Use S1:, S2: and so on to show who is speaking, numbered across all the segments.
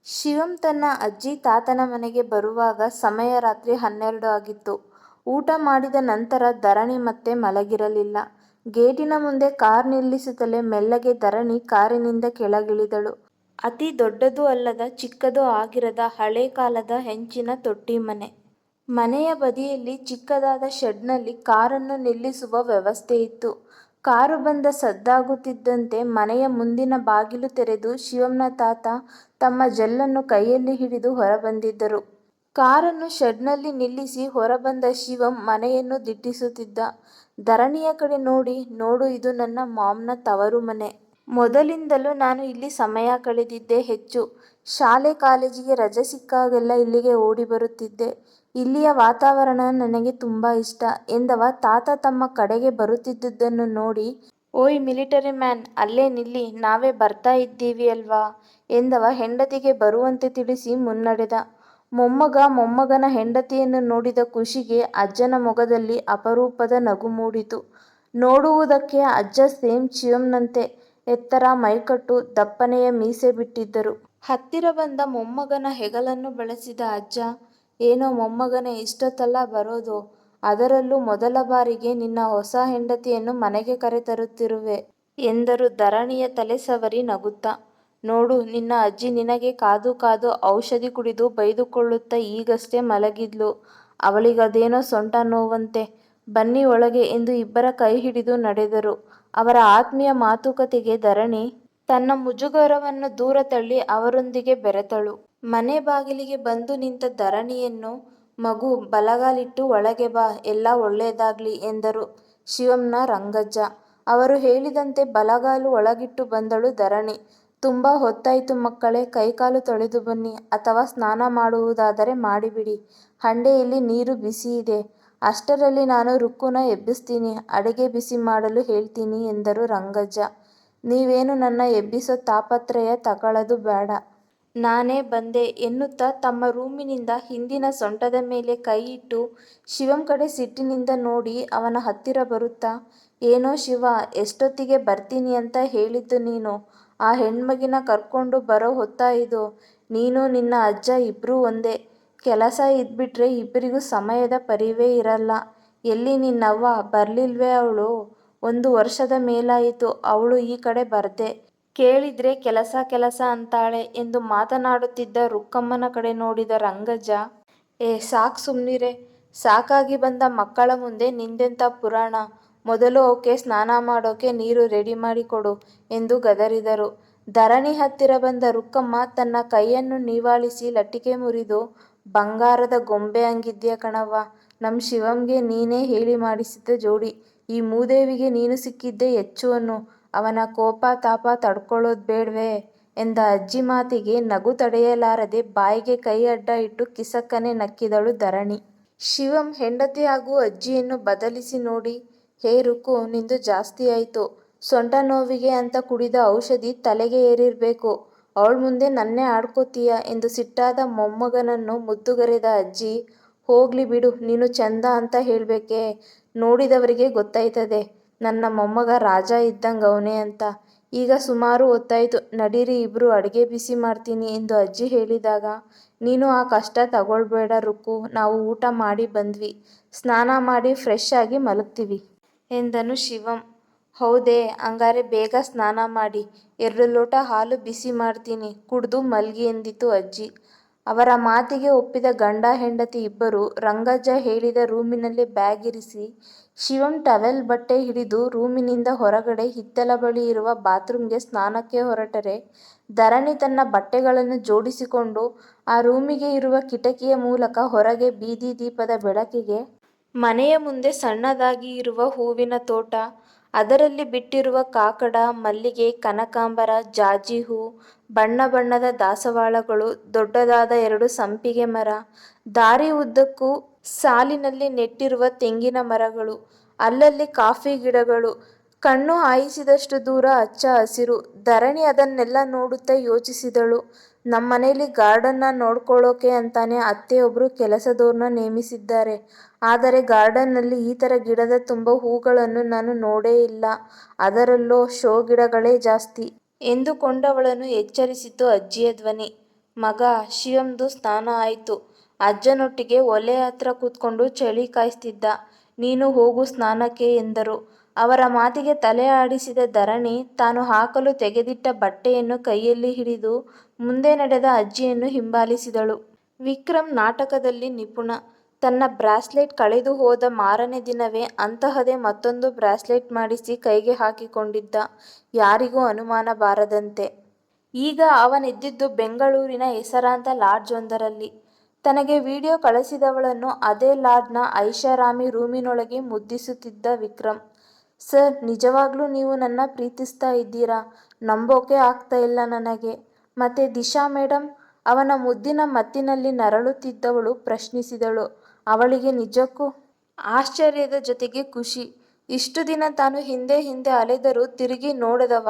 S1: ಶಿವಂ ತನ್ನ ಅಜ್ಜಿ ತಾತನ ಮನೆಗೆ ಬರುವಾಗ ಸಮಯ ರಾತ್ರಿ 12 ಆಗಿತ್ತು. ಊಟ ಮಾಡಿದ ನಂತರ ಧರಣಿ ಮತ್ತೆ ಮಲಗಿರಲಿಲ್ಲ. ಗೇಟಿನ ಮುಂದೆ ಕಾರ್ ನಿಲ್ಲಿಸುತ್ತಲೇ ಮೆಲ್ಲಗೆ ಧರಣಿ ಕಾರಿನಿಂದ ಕೆಳಗಿಳಿದಳು. ಅತಿ ದೊಡ್ಡದೂ ಅಲ್ಲದ ಚಿಕ್ಕದೂ ಆಗಿರದ ಹಳೇ ಕಾಲದ ಹೆಂಚಿನ ತೊಟ್ಟಿ ಮನೆ. ಮನೆಯ ಬದಿಯಲ್ಲಿ ಚಿಕ್ಕದಾದ ಶೆಡ್ನಲ್ಲಿ ಕಾರನ್ನು ನಿಲ್ಲಿಸುವ ವ್ಯವಸ್ಥೆ ಇತ್ತು. ಕಾರು ಬಂದ ಸದ್ದಾಗುತ್ತಿದ್ದಂತೆ ಮನೆಯ ಮುಂದಿನ ಬಾಗಿಲು ತೆರೆದು ಶಿವಂನ ತಾತ ತಮ್ಮ ಜೆಲ್ಲನ್ನು ಕೈಯಲ್ಲಿ ಹಿಡಿದು ಹೊರಬಂದಿದ್ದರು. ಕಾರನ್ನು ಶೆಡ್ನಲ್ಲಿ ನಿಲ್ಲಿಸಿ ಹೊರಬಂದ ಶಿವಂ ಮನೆಯನ್ನು ದಿಟ್ಟಿಸುತ್ತಿದ್ದ. ಧರಣಿಯ ಕಡೆ ನೋಡಿ, ನೋಡು, ಇದು ನನ್ನ ಮಾಮ್ನ ತವರು ಮನೆ. ಮೊದಲಿಂದಲೂ ನಾನು ಇಲ್ಲಿ ಸಮಯ ಕಳೆದಿದ್ದೇ ಹೆಚ್ಚು. ಶಾಲೆ ಕಾಲೇಜಿಗೆ ರಜೆ ಸಿಕ್ಕಾಗೆಲ್ಲ ಇಲ್ಲಿಗೆ ಓಡಿ ಬರುತ್ತಿದ್ದೆ. ಇಲ್ಲಿಯ ವಾತಾವರಣ ನನಗೆ ತುಂಬಾ ಇಷ್ಟ ಎಂದವ ತಾತ ತಮ್ಮ ಕಡೆಗೆ ಬರುತ್ತಿದ್ದುದನ್ನು ನೋಡಿ, ಓಯ್ ಮಿಲಿಟರಿ ಮ್ಯಾನ್, ಅಲ್ಲೇ ನಿಲ್ಲಿ, ನಾವೇ ಬರ್ತಾ ಇದ್ದೀವಿ ಅಲ್ವಾ ಎಂದವ ಹೆಂಡತಿಗೆ ಬರುವಂತೆ ತಿಳಿಸಿ ಮುನ್ನಡೆದ. ಮೊಮ್ಮಗನ ಹೆಂಡತಿಯನ್ನು ನೋಡಿದ ಖುಷಿಗೆ ಅಜ್ಜನ ಮೊಗದಲ್ಲಿ ಅಪರೂಪದ ನಗು ಮೂಡಿತು. ನೋಡುವುದಕ್ಕೆ ಅಜ್ಜ ಸೇಮ್ ಶಿವಂನಂತೆ ಎತ್ತರ, ಮೈಕಟ್ಟು, ದಪ್ಪನೆಯ ಮೀಸೆ ಬಿಟ್ಟಿದ್ದರು. ಹತ್ತಿರ ಬಂದ ಮೊಮ್ಮಗನ ಹೆಗಲನ್ನು ಬಳಸಿದ ಅಜ್ಜ, ಏನೋ ಮೊಮ್ಮಗನೇ, ಇಷ್ಟೊತ್ತಲ್ಲ ಬರೋದು? ಅದರಲ್ಲೂ ಮೊದಲ ಬಾರಿಗೆ ನಿನ್ನ ಹೊಸ ಹೆಂಡತಿಯನ್ನು ಮನೆಗೆ ಕರೆತರುತ್ತಿರುವೆ ಎಂದರು ಧರಣಿಯ ತಲೆ ಸವರಿ ನಗುತ್ತಾ. ನೋಡು, ನಿನ್ನ ಅಜ್ಜಿ ನಿನಗೆ ಕಾದು ಕಾದು ಔಷಧಿ ಕುಡಿದು ಬೈದುಕೊಳ್ಳುತ್ತಾ ಈಗಷ್ಟೇ ಮಲಗಿದ್ಲು. ಅವಳಿಗದೇನೋ ಸೊಂಟ ನೋವಂತೆ. ಬನ್ನಿ ಒಳಗೆ ಎಂದು ಇಬ್ಬರ ಕೈ ಹಿಡಿದು ನಡೆದರು. ಅವರ ಆತ್ಮೀಯ ಮಾತುಕತೆಗೆ ಧರಣಿ ತನ್ನ ಮುಜುಗರವನ್ನು ದೂರ ತಳ್ಳಿ ಅವರೊಂದಿಗೆ ಬೆರೆತಳು. ಮನೆ ಬಾಗಿಲಿಗೆ ಬಂದು ನಿಂತ ಧರಣಿಯನ್ನು, ಮಗು, ಬಲಗಾಲಿಟ್ಟು ಒಳಗೆ ಬಾ, ಎಲ್ಲ ಒಳ್ಳೇದಾಗ್ಲಿ ಎಂದರು ಶಿವಂನ ರಂಗಜ್ಜ. ಅವರು ಹೇಳಿದಂತೆ ಬಲಗಾಲು ಒಳಗಿಟ್ಟು ಬಂದಳು ಧರಣಿ. ತುಂಬಾ ಹೊತ್ತಾಯ್ತು ಮಕ್ಕಳೇ, ಕೈಕಾಲು ತೊಳೆದು ಬನ್ನಿ, ಅಥವಾ ಸ್ನಾನ ಮಾಡುವುದಾದರೆ ಮಾಡಿಬಿಡಿ. ಹಂಡೆಯಲ್ಲಿ ನೀರು ಬಿಸಿ ಇದೆ. ಅಷ್ಟರಲ್ಲಿ ನಾನು ರುಕ್ಕುನ ಎಬ್ಬಿಸ್ತೀನಿ, ಅಡಿಗೆ ಬಿಸಿ ಮಾಡಲು ಹೇಳ್ತೀನಿ ಎಂದರು ರಂಗಜ್ಜ. ನೀವೇನು ನನ್ನ ಎಬ್ಬಿಸೋ ತಾಪತ್ರಯ ತಗಳದು ಬೇಡ. ನಾನೇ ಬಂದೆ ಎನ್ನುತ್ತಾ ತಮ್ಮ ರೂಮಿನಿಂದ ಹಿಂದಿನ ಸೊಂಟದ ಮೇಲೆ ಕೈ ಇಟ್ಟು ಶಿವಂ ಕಡೆ ಸಿಟ್ಟಿನಿಂದ ನೋಡಿ ಅವನ ಹತ್ತಿರ ಬರುತ್ತಾ, ಏನೋ ಶಿವ, ಎಷ್ಟೊತ್ತಿಗೆ ಬರ್ತೀನಿ ಅಂತ ಹೇಳಿದ್ದು ನೀನು? ಆ ಹೆಣ್ಮಗಿನ ಕರ್ಕೊಂಡು ಬರೋ ಹೊತ್ತಾ ಇದು? ನೀನು ನಿನ್ನ ಅಜ್ಜ ಇಬ್ರೂ ಒಂದೇ. ಕೆಲಸ ಇದ್ಬಿಟ್ರೆ ಇಬ್ಬರಿಗೂ ಸಮಯದ ಪರಿವೇ ಇರಲ್ಲ. ಎಲ್ಲಿ ನಿನ್ನವ್ವ, ಬರ್ಲಿಲ್ವೇ ಅವಳು? 1 ವರ್ಷದ ಮೇಲಾಯಿತು ಅವಳು ಈ ಕಡೆ ಬರ್ದೆ. ಕೇಳಿದ್ರೆ ಕೆಲಸ ಅಂತಾಳೆ ಎಂದು ಮಾತನಾಡುತ್ತಿದ್ದ ರುಕ್ಕಮ್ಮನ ಕಡೆ ನೋಡಿದ ರಂಗಜ್ಜ, ಸಾಕ್ ಸುಮ್ನಿರೆ. ಸಾಕಾಗಿ ಬಂದ ಮಕ್ಕಳ ಮುಂದೆ ನಿಂದೆಂಥ ಪುರಾಣ? ಮೊದಲು ಅವಕ್ಕೆ ಸ್ನಾನ ಮಾಡೋಕೆ ನೀರು ರೆಡಿ ಮಾಡಿ ಕೊಡು ಎಂದು ಗದರಿದರು. ಧರಣಿ ಹತ್ತಿರ ಬಂದ ರುಕ್ಕಮ್ಮ ತನ್ನ ಕೈಯನ್ನು ನಿವಾಳಿಸಿ ಲಟಿಕೆ ಮುರಿದು, ಬಂಗಾರದ ಗೊಂಬೆ ಹಂಗಿದ್ಯಾ ಕಣವ್ವ, ನಮ್ ಶಿವಂಗೆ ನೀನೇ ಹೇಳಿ ಮಾಡಿಸಿದ ಜೋಡಿ. ಈ ಮೂದೇವಿಗೆ ನೀನು ಸಿಕ್ಕಿದ್ದೇ ಹೆಚ್ಚು ಅನ್ನು. ಅವನ ಕೋಪ ತಾಪ ತಡ್ಕೊಳ್ಳೋದ್ ಬೇಡ್ವೇ ಎಂದ ಅಜ್ಜಿ ಮಾತಿಗೆ ನಗು ತಡೆಯಲಾರದೆ ಬಾಯಿಗೆ ಕೈ ಅಡ್ಡ ಇಟ್ಟು ಕಿಸಕ್ಕನೆ ನಕ್ಕಿದಳು ಧರಣಿ. ಶಿವಂ ಹೆಂಡತಿ ಹಾಗೂ ಅಜ್ಜಿಯನ್ನು ಬದಲಿಸಿ ನೋಡಿ, ಹೇ ರುಕ್ಕು, ನಿಂದು ಜಾಸ್ತಿ ಆಯ್ತು. ಸೊಂಟ ನೋವಿಗೆ ಅಂತ ಕುಡಿದ ಔಷಧಿ ತಲೆಗೆ ಏರಿರ್ಬೇಕು. ಅವಳ ಮುಂದೆ ನನ್ನೇ ಆಡ್ಕೋತೀಯ ಎಂದು ಸಿಟ್ಟಾದ ಮೊಮ್ಮಗನನ್ನು ಮುದ್ದುಗರೆದ ಅಜ್ಜಿ, ಹೋಗ್ಲಿ ಬಿಡು, ನೀನು ಚಂದ ಅಂತ ಹೇಳ್ಬೇಕೇ, ನೋಡಿದವರಿಗೆ ಗೊತ್ತಾಯ್ತದೆ ನನ್ನ ಮೊಮ್ಮಗ ರಾಜ ಇದ್ದಂಗವ್ನೆ ಅಂತ. ಈಗ ಸುಮಾರು ಹೊತ್ತಾಯ್ತು, ನಡೀರಿ ಇಬ್ರು, ಅಡಿಗೆ ಬಿಸಿ ಮಾಡ್ತೀನಿ ಎಂದು ಅಜ್ಜಿ ಹೇಳಿದಾಗ, ನೀನು ಆ ಕಷ್ಟ ತಗೊಳ್ಬೇಡ ರುಕ್ಕು, ನಾವು ಊಟ ಮಾಡಿ ಬಂದ್ವಿ, ಸ್ನಾನ ಮಾಡಿ ಫ್ರೆಶ್ ಆಗಿ ಮಲಗ್ತೀವಿ ಎಂದನು ಶಿವಂ. ಹೌದೇ, ಹಂಗಾರೆ ಬೇಗ ಸ್ನಾನ ಮಾಡಿ 2 ಲೋಟ ಹಾಲು ಬಿಸಿ ಮಾಡ್ತೀನಿ, ಕುಡ್ದು ಮಲ್ಗಿ ಎಂದಿತು ಅಜ್ಜಿ. ಅವರ ಮಾತಿಗೆ ಒಪ್ಪಿದ ಗಂಡ ಹೆಂಡತಿ ಇಬ್ಬರು ರಂಗಜ್ಜ ಹೇಳಿದ ರೂಮಿನಲ್ಲಿ ಬ್ಯಾಗ್ ಇರಿಸಿ ಶಿವಂ ಟವೆಲ್ ಬಟ್ಟೆ ಹಿಡಿದು ರೂಮಿನಿಂದ ಹೊರಗಡೆ ಹಿತ್ತಲ ಬಳಿ ಇರುವ ಬಾತ್ರೂಮ್ಗೆ ಸ್ನಾನಕ್ಕೆ ಹೊರಟರೆ, ಧರಣಿ ತನ್ನ ಬಟ್ಟೆಗಳನ್ನು ಜೋಡಿಸಿಕೊಂಡು ಆ ರೂಮಿಗೆ ಇರುವ ಕಿಟಕಿಯ ಮೂಲಕ ಹೊರಗೆ ಬೀದಿ ದೀಪದ ಬೆಳಕಿಗೆ ಮನೆಯ ಮುಂದೆ ಸಣ್ಣದಾಗಿ ಇರುವ ಹೂವಿನ ತೋಟ, ಅದರಲ್ಲಿ ಬಿಟ್ಟಿರುವ ಕಾಕಡ, ಮಲ್ಲಿಗೆ, ಕನಕಾಂಬರ, ಜಾಜಿ ಹೂ, ಬಣ್ಣ ಬಣ್ಣದ ದಾಸವಾಳಗಳು, ದೊಡ್ಡದಾದ 2 ಸಂಪಿಗೆ ಮರ, ದಾರಿ ಉದ್ದಕ್ಕೂ ಸಾಲಿನಲ್ಲಿ ನೆಟ್ಟಿರುವ ತೆಂಗಿನ ಮರಗಳು, ಅಲ್ಲಲ್ಲಿ ಕಾಫಿ ಗಿಡಗಳು, ಕಣ್ಣು ಹಾಯಿಸಿದಷ್ಟು ದೂರ ಹಚ್ಚ ಹಸಿರು. ಧರಣಿ ಅದನ್ನೆಲ್ಲ ನೋಡುತ್ತಾ ಯೋಚಿಸಿದಳು, ನಮ್ಮನೇಲಿ ಗಾರ್ಡನ್ನ ನೋಡ್ಕೊಳ್ಳೋಕೆ ಅಂತಾನೆ ಅತ್ತೆಯೊಬ್ರು ಕೆಲಸದೋರ್ನ ನೇಮಿಸಿದ್ದಾರೆ. ಆದರೆ ಗಾರ್ಡನ್ನಲ್ಲಿ ಈ ಥರ ಗಿಡದ ತುಂಬ ಹೂಗಳನ್ನು ನಾನು ನೋಡೇ ಇಲ್ಲ, ಅದರಲ್ಲೋ ಶೋ ಗಿಡಗಳೇ ಜಾಸ್ತಿ ಎಂದುಕೊಂಡವಳನ್ನು ಎಚ್ಚರಿಸಿತು ಅಜ್ಜಿಯ ಧ್ವನಿ. ಮಗ, ಶಿವಂದು ಸ್ನಾನ ಆಯ್ತು. ಅಜ್ಜನೊಟ್ಟಿಗೆ ಒಲೆ ಹತ್ರ ಕೂತ್ಕೊಂಡು ಚಳಿ ಕಾಯ್ತಿದ್ದ. ನೀನು ಹೋಗು ಸ್ನಾನಕ್ಕೆ ಎಂದರು. ಅವರ ಮಾತಿಗೆ ತಲೆ ಆಡಿಸಿದ ಧರಣಿ ತಾನು ಹಾಕಲು ತೆಗೆದಿಟ್ಟ ಬಟ್ಟೆಯನ್ನು ಕೈಯಲ್ಲಿ ಹಿಡಿದು ಮುಂದೆ ನಡೆದ ಅಜ್ಜಿಯನ್ನು ಹಿಂಬಾಲಿಸಿದಳು. ವಿಕ್ರಮ್ ನಾಟಕದಲ್ಲಿ ನಿಪುಣ. ತನ್ನ ಬ್ರಾಸ್ಲೆಟ್ ಕಳೆದು ಹೋದ ಮಾರನೇ ದಿನವೇ ಅಂತಹದೇ ಮತ್ತೊಂದು ಬ್ರಾಸ್ಲೆಟ್ ಮಾಡಿಸಿ ಕೈಗೆ ಹಾಕಿಕೊಂಡಿದ್ದ, ಯಾರಿಗೂ ಅನುಮಾನ ಬಾರದಂತೆ. ಈಗ ಅವನಿದ್ದಿದ್ದು ಬೆಂಗಳೂರಿನ ಹೆಸರಾಂತ ಲಾಡ್ಜ್ ಒಂದರಲ್ಲಿ. ತನಗೆ ವಿಡಿಯೋ ಕಳಿಸಿದವಳನ್ನು ಅದೇ ಲಾಡ್ಜ್ನ ಐಷಾರಾಮಿ ರೂಮಿನೊಳಗೆ ಮುದ್ದಿಸುತ್ತಿದ್ದ ವಿಕ್ರಮ್. ಸರ್, ನಿಜವಾಗ್ಲೂ ನೀವು ನನ್ನ ಪ್ರೀತಿಸ್ತಾ ಇದ್ದೀರಾ? ನಂಬೋಕೆ ಆಗ್ತಾ ಇಲ್ಲ ನನಗೆ. ಮತ್ತೆ ದಿಶಾ ಮೇಡಮ್? ಅವನ ಮುದ್ದಿನ ಮತ್ತಿನಲ್ಲಿ ನರಳುತ್ತಿದ್ದವಳು ಪ್ರಶ್ನಿಸಿದಳು. ಅವಳಿಗೆ ನಿಜಕ್ಕೂ ಆಶ್ಚರ್ಯದ ಜೊತೆಗೆ ಖುಷಿ. ಇಷ್ಟು ದಿನ ತಾನು ಹಿಂದೆ ಹಿಂದೆ ಅಲೆದರೂ ತಿರುಗಿ ನೋಡದವ,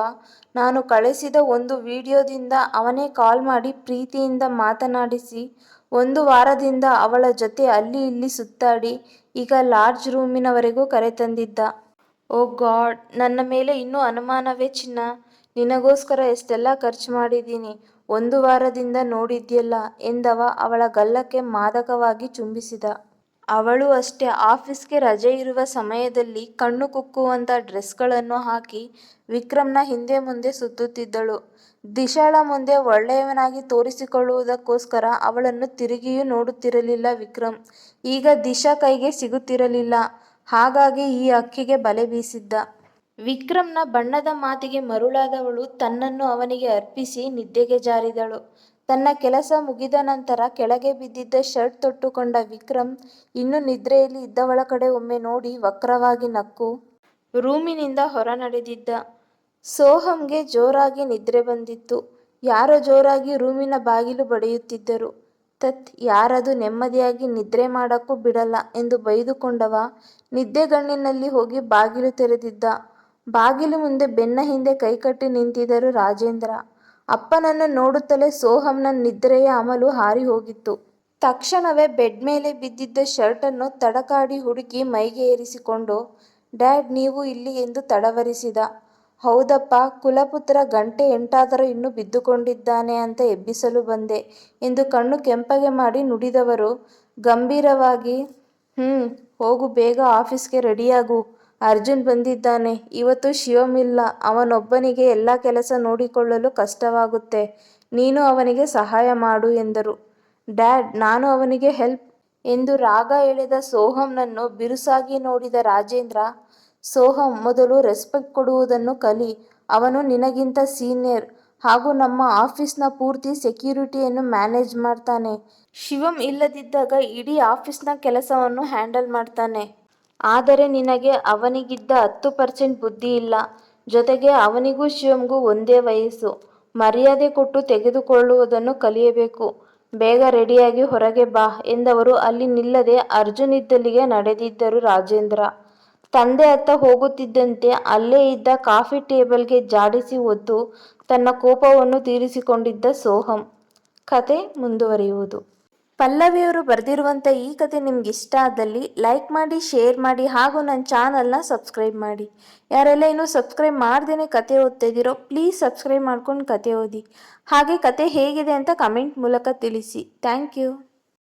S1: ನಾನು ಕಳಿಸಿದ ಒಂದು ವಿಡಿಯೋದಿಂದ ಅವನೇ ಕಾಲ್ ಮಾಡಿ ಪ್ರೀತಿಯಿಂದ ಮಾತನಾಡಿಸಿ 1 ವಾರದಿಂದ ಅವಳ ಜೊತೆ ಅಲ್ಲಿ ಇಲ್ಲಿ ಸುತ್ತಾಡಿ ಈಗ ಲಾಡ್ಜ್ ರೂಮಿನವರೆಗೂ ಕರೆತಂದಿದ್ದ. ಓ ಗಾಡ್, ನನ್ನ ಮೇಲೆ ಇನ್ನೂ ಅನುಮಾನವೇ ಚಿನ್ನ? ನಿನಗೋಸ್ಕರ ಎಷ್ಟೆಲ್ಲ ಖರ್ಚು ಮಾಡಿದ್ದೀನಿ, 1 ವಾರದಿಂದ ನೋಡಿದ್ಯಲ್ಲ ಎಂದವ ಅವಳ ಗಲ್ಲಕ್ಕೆ ಮಾದಕವಾಗಿ ಚುಂಬಿಸಿದ. ಅವಳು ಅಷ್ಟೇ. ಆಫೀಸ್ಗೆ ರಜೆ ಇರುವ ಸಮಯದಲ್ಲಿ ಕಣ್ಣು ಕುಕ್ಕುವಂಥ ಡ್ರೆಸ್ಗಳನ್ನು ಹಾಕಿ ವಿಕ್ರಮ್ನ ಹಿಂದೆ ಮುಂದೆ ಸುತ್ತುತ್ತಿದ್ದಳು. ದಿಶಾಳ ಮುಂದೆ ಒಳ್ಳೆಯವನಾಗಿ ತೋರಿಸಿಕೊಳ್ಳುವುದಕ್ಕೋಸ್ಕರ ಅವಳನ್ನು ತಿರುಗಿಯೂ ನೋಡುತ್ತಿರಲಿಲ್ಲ ವಿಕ್ರಮ್. ಈಗ ದಿಶಾ ಕೈಗೆ ಸಿಗುತ್ತಿರಲಿಲ್ಲ, ಹಾಗಾಗಿ ಈ ಹಕ್ಕಿಗೆ ಬಲೆ ಬೀಸಿದ್ದ. ವಿಕ್ರಮ್ನ ಬಣ್ಣದ ಮಾತಿಗೆ ಮರುಳಾದವಳು ತನ್ನನ್ನು ಅವನಿಗೆ ಅರ್ಪಿಸಿ ನಿದ್ದೆಗೆ ಜಾರಿದಳು. ತನ್ನ ಕೆಲಸ ಮುಗಿದ ನಂತರ ಕೆಳಗೆ ಬಿದ್ದಿದ್ದ ಶರ್ಟ್ ತೊಟ್ಟುಕೊಂಡ ವಿಕ್ರಮ್ ಇನ್ನೂ ನಿದ್ರೆಯಲ್ಲಿ ಇದ್ದವಳ ಕಡೆ ಒಮ್ಮೆ ನೋಡಿ ವಕ್ರವಾಗಿ ನಕ್ಕು ರೂಮಿನಿಂದ ಹೊರ ನಡೆದಿದ್ದ. ಸೋಹಂಗೆ ಜೋರಾಗಿ ನಿದ್ರೆ ಬಂದಿತ್ತು. ಯಾರೋ ಜೋರಾಗಿ ರೂಮಿನ ಬಾಗಿಲು ಬಡಿಯುತ್ತಿದ್ದರು. ತತ್, ಯಾರದು, ನೆಮ್ಮದಿಯಾಗಿ ನಿದ್ರೆ ಮಾಡಕ್ಕೂ ಬಿಡಲ್ಲ ಎಂದು ಬೈದುಕೊಂಡವ ನಿದ್ದೆಗಣ್ಣಿನಲ್ಲಿ ಹೋಗಿ ಬಾಗಿಲು ತೆರೆದಿದ್ದ. ಬಾಗಿಲು ಮುಂದೆ ಬೆನ್ನ ಹಿಂದೆ ಕೈಕಟ್ಟಿ ನಿಂತಿದ್ದರು ರಾಜೇಂದ್ರ. ಅಪ್ಪನನ್ನು ನೋಡುತ್ತಲೇ ಸೋಹಂನ ನಿದ್ರೆಯ ಅಮಲು ಹಾರಿ ಹೋಗಿತ್ತು. ತಕ್ಷಣವೇ ಬೆಡ್ ಮೇಲೆ ಬಿದ್ದಿದ್ದ ಶರ್ಟನ್ನು ತಡಕಾಡಿ ಹುಡುಕಿ ಮೈಗೆ ಏರಿಸಿಕೊಂಡು, ಡ್ಯಾಡ್, ನೀವು ಇಲ್ಲಿ ಎಂದು ತಡವರಿಸಿದ. ಹೌದಪ್ಪ, ಕುಲಪುತ್ರ ಗಂಟೆ 8 ಇನ್ನೂ ಬಿದ್ದುಕೊಂಡಿದ್ದಾನೆ ಅಂತ ಎಬ್ಬಿಸಲು ಬಂದೆ ಎಂದು ಕಣ್ಣು ಕೆಂಪಗೆ ಮಾಡಿ ನುಡಿದವರು ಗಂಭೀರವಾಗಿ, ಹೋಗು, ಬೇಗ ಆಫೀಸ್ಗೆ ರೆಡಿಯಾಗು. ಅರ್ಜುನ್ ಬಂದಿದ್ದಾನೆ. ಇವತ್ತು ಶಿವಮ್ ಇಲ್ಲ. ಅವನೊಬ್ಬನಿಗೆ ಎಲ್ಲ ಕೆಲಸ ನೋಡಿಕೊಳ್ಳಲು ಕಷ್ಟವಾಗುತ್ತೆ. ನೀನು ಅವನಿಗೆ ಸಹಾಯ ಮಾಡು ಎಂದರು. ಡ್ಯಾಡ್, ನಾನು ಅವನಿಗೆ ಹೆಲ್ಪ್ ಎಂದು ರಾಗ ಎಳೆದ ಸೋಹಂನನ್ನು ಬಿರುಸಾಗಿ ನೋಡಿದ ರಾಜೇಂದ್ರ, ಸೋಹಂ, ಮೊದಲು ರೆಸ್ಪೆಕ್ಟ್ ಕೊಡುವುದನ್ನು ಕಲಿ. ಅವನು ನಿನಗಿಂತ ಸೀನಿಯರ್ ಹಾಗೂ ನಮ್ಮ ಆಫೀಸ್ನ ಪೂರ್ತಿ ಸೆಕ್ಯೂರಿಟಿಯನ್ನು ಮ್ಯಾನೇಜ್ ಮಾಡ್ತಾನೆ. ಶಿವಮ್ ಇಲ್ಲದಿದ್ದಾಗ ಇಡೀ ಆಫೀಸ್ನ ಕೆಲಸವನ್ನು ಹ್ಯಾಂಡಲ್ ಮಾಡ್ತಾನೆ. ಆದರೆ ನಿನಗೆ ಅವನಿಗಿದ್ದ 10% ಬುದ್ಧಿ ಇಲ್ಲ. ಜೊತೆಗೆ ಅವನಿಗೂ ಶಿವಂಗೂ ಒಂದೇ ವಯಸ್ಸು. ಮರ್ಯಾದೆ ಕೊಟ್ಟು ತೆಗೆದುಕೊಳ್ಳುವುದನ್ನು ಕಲಿಯಬೇಕು. ಬೇಗ ರೆಡಿಯಾಗಿ ಹೊರಗೆ ಬಾ ಎಂದವರು ಅಲ್ಲಿ ನಿಲ್ಲದೆ ಅರ್ಜುನ್ ಇದ್ದಲ್ಲಿಗೆ ನಡೆದಿದ್ದರು. ರಾಜೇಂದ್ರ ತಂದೆ ಅತ್ತ ಹೋಗುತ್ತಿದ್ದಂತೆ ಅಲ್ಲೇ ಇದ್ದ ಕಾಫಿ ಟೇಬಲ್ಗೆ ಜಾಡಿಸಿ ಒದ್ದು ತನ್ನ ಕೋಪವನ್ನು ತೀರಿಸಿಕೊಂಡಿದ್ದ ಸೋಹಂ. ಕತೆ ಮುಂದುವರಿಯುವುದು. ಪಲ್ಲವಿಯವರು ಬರೆದಿರುವಂಥ ಈ ಕತೆ ನಿಮ್ಗೆ ಇಷ್ಟ ಆದಲ್ಲಿ ಲೈಕ್ ಮಾಡಿ, ಶೇರ್ ಮಾಡಿ ಹಾಗೂ ನನ್ನ ಚಾನಲ್ನ ಸಬ್ಸ್ಕ್ರೈಬ್ ಮಾಡಿ. ಯಾರೆಲ್ಲ ಇನ್ನೂ ಸಬ್ಸ್ಕ್ರೈಬ್ ಮಾಡ್ದೇ ಕತೆ ಓದ್ತಾ ಇದ್ದೀರೋ ಪ್ಲೀಸ್ ಸಬ್ಸ್ಕ್ರೈಬ್ ಮಾಡ್ಕೊಂಡು ಕತೆ ಓದಿ. ಹಾಗೆ ಕತೆ ಹೇಗಿದೆ ಅಂತ ಕಮೆಂಟ್ ಮೂಲಕ ತಿಳಿಸಿ. Thank you.